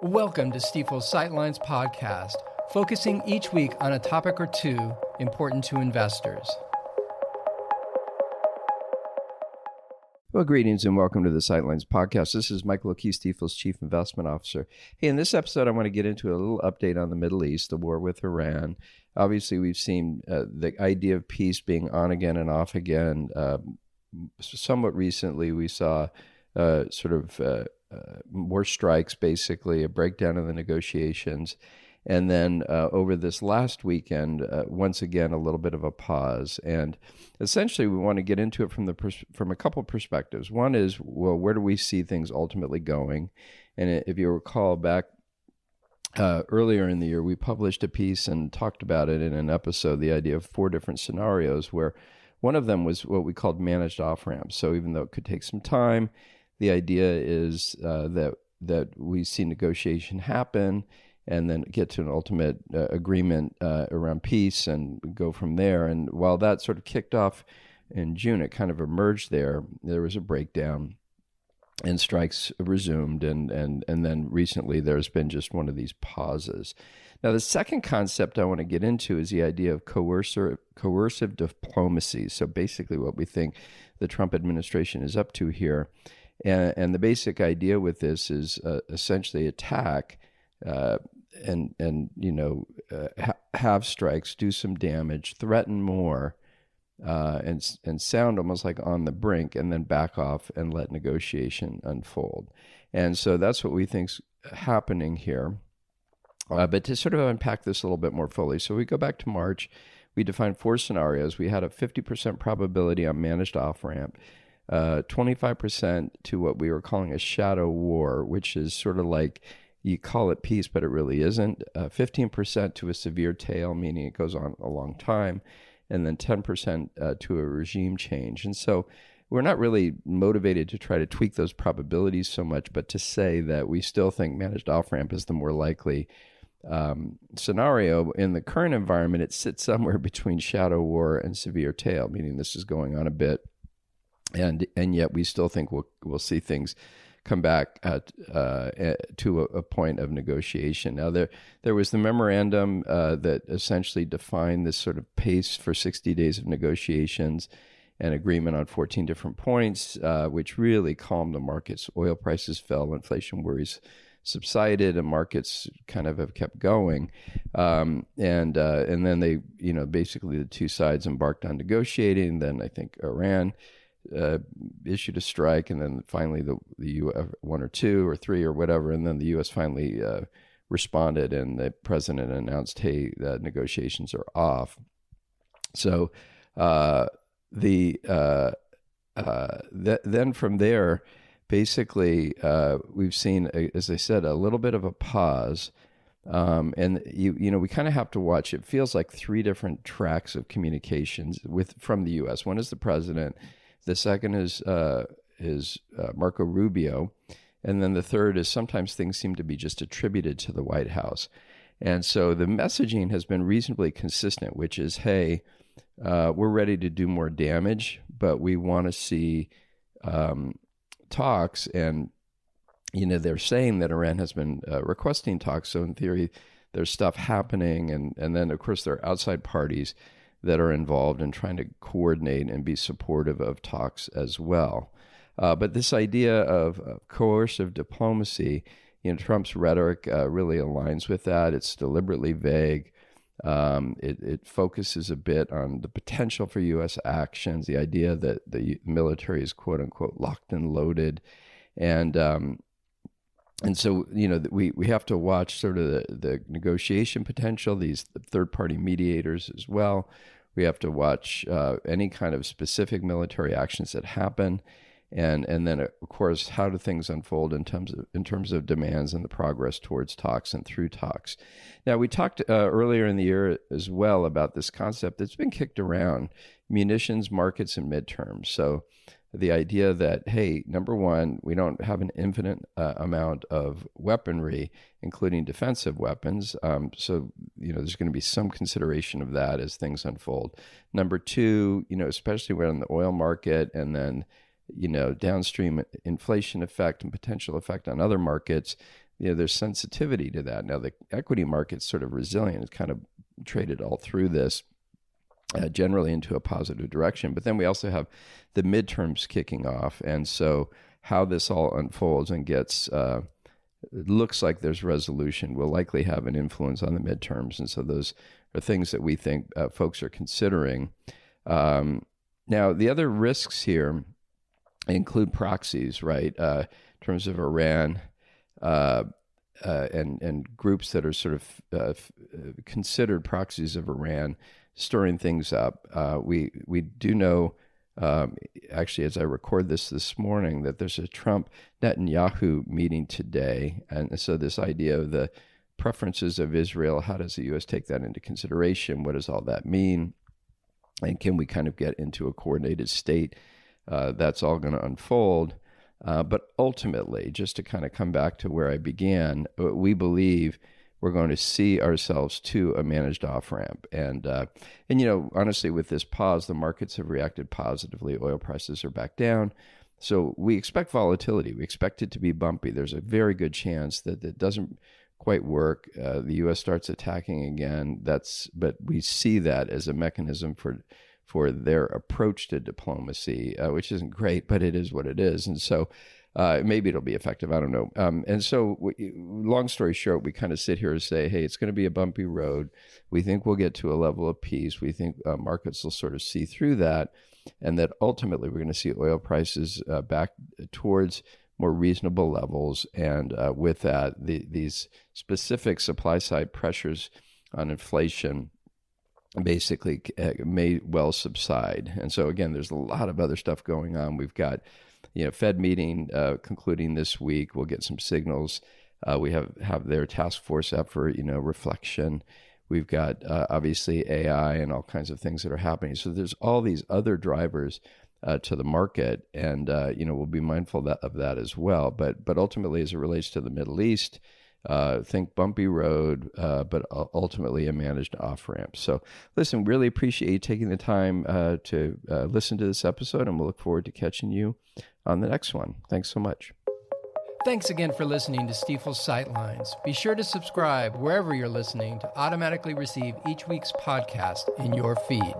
Welcome to Stifel's Sightlines podcast, focusing each week on a topic or two important to investors. Well, greetings and welcome to the Sightlines podcast. This is Michael O'Key, Stifel's Chief Investment Officer. Hey, in this episode, I want to get into a little update on the Middle East, the war with Iran. Obviously, we've seen the idea of peace being on again and off again. Somewhat recently, we saw more strikes, basically, a breakdown of the negotiations. And then over this last weekend, once again, a little bit of a pause. And essentially, we want to get into it from a couple of perspectives. One is, well, where do we see things ultimately going? And if you recall back earlier in the year, we published a piece and talked about it in an episode, the idea of 4 different scenarios, where one of them was what we called managed off-ramps. So even though it could take some time, the idea is that we see negotiation happen and then get to an ultimate agreement around peace and go from there. And while that sort of kicked off in June, it kind of emerged there. There was a breakdown and strikes resumed. And then recently there's been just one of these pauses. Now, the second concept I want to get into is the idea of coercive diplomacy. So basically what we think the Trump administration is up to here. And the basic idea with this is essentially attack have strikes, do some damage, threaten more, and sound almost like on the brink, and then back off and let negotiation unfold. And so that's what we think's happening here. But to sort of unpack this a little bit more fully, so we go back to March, we defined 4 scenarios. We had a 50% probability on managed off-ramp, 25% to what we were calling a shadow war, which is sort of like you call it peace, but it really isn't. 15% to a severe tail, meaning it goes on a long time, and then 10% to a regime change. And so we're not really motivated to try to tweak those probabilities so much, but to say that we still think managed off-ramp is the more likely scenario. In the current environment, it sits somewhere between shadow war and severe tail, meaning this is going on a bit. And yet we still think we'll see things come back to a point of negotiation. Now, there was the memorandum that essentially defined this sort of pace for 60 days of negotiations and agreement on 14 different points, which really calmed the markets. Oil prices fell, inflation worries subsided, and markets kind of have kept going. And then they, basically the two sides embarked on negotiating. Then I think Iran issued a strike, and then finally the U.S. 1 or 2 or 3 or whatever, and then the U.S. finally responded, and the president announced, "Hey, the negotiations are off." So then from there, basically, we've seen, as I said, a little bit of a pause. And we kind of have to watch. It feels like 3 different tracks of communications from the U.S. One is the president. The second is Marco Rubio. And then the third is sometimes things seem to be just attributed to the White House. And so the messaging has been reasonably consistent, which is, hey, we're ready to do more damage, but we want to see talks. And, they're saying that Iran has been requesting talks. So in theory, there's stuff happening. And then, of course, there are outside parties that are involved in trying to coordinate and be supportive of talks as well. But this idea of coercive diplomacy, Trump's rhetoric really aligns with that. It's deliberately vague. It focuses a bit on the potential for U.S. actions, the idea that the military is quote unquote locked and loaded. And so, we have to watch sort of the negotiation potential, these third-party mediators as well. We have to watch any kind of specific military actions that happen. And then, of course, how do things unfold in terms of demands and the progress towards talks and through talks. Now, we talked earlier in the year as well about this concept that's been kicked around, munitions, markets, and midterms. So the idea that, hey, number one, we don't have an infinite amount of weaponry, including defensive weapons. So, there's going to be some consideration of that as things unfold. Number two, especially when in the oil market, and then, downstream inflation effect and potential effect on other markets, there's sensitivity to that. Now, the equity market's sort of resilient. It's kind of traded all through this, generally into a positive direction. But then we also have the midterms kicking off. And so how this all unfolds and gets, it looks like there's resolution, will likely have an influence on the midterms. And so those are things that we think folks are considering. Now, the other risks here include proxies, right? In terms of Iran and groups that are sort of considered proxies of Iran, stirring things up. We do know, actually, as I record this morning, that there's a Trump-Netanyahu meeting today. And so this idea of the preferences of Israel, how does the U.S. take that into consideration? What does all that mean? And can we kind of get into a coordinated state? That's all going to unfold. But ultimately, just to kind of come back to where I began, we believe we're going to see ourselves to a managed off-ramp. And honestly, with this pause, the markets have reacted positively. Oil prices are back down. So we expect volatility. We expect it to be bumpy. There's a very good chance that it doesn't quite work. The U.S. starts attacking again. But we see that as a mechanism for their approach to diplomacy, which isn't great, but it is what it is. And so maybe it'll be effective. I don't know. And so long story short, we kind of sit here and say, hey, it's going to be a bumpy road. We think we'll get to a level of peace. We think markets will sort of see through that, and that ultimately we're going to see oil prices back towards more reasonable levels. And with that, these specific supply side pressures on inflation basically may well subside. And so again, there's a lot of other stuff going on. We've got, Fed meeting concluding this week. We'll get some signals. We have their task force effort, reflection. We've got obviously AI and all kinds of things that are happening. So there's all these other drivers to the market, and we'll be mindful of that as well. But ultimately, as it relates to the Middle East, think bumpy road, but ultimately a managed off-ramp. So listen, really appreciate you taking the time to listen to this episode, and we'll look forward to catching you on the next one. Thanks so much. Thanks again for listening to Stifel's Sightlines. Be sure to subscribe wherever you're listening to automatically receive each week's podcast in your feed.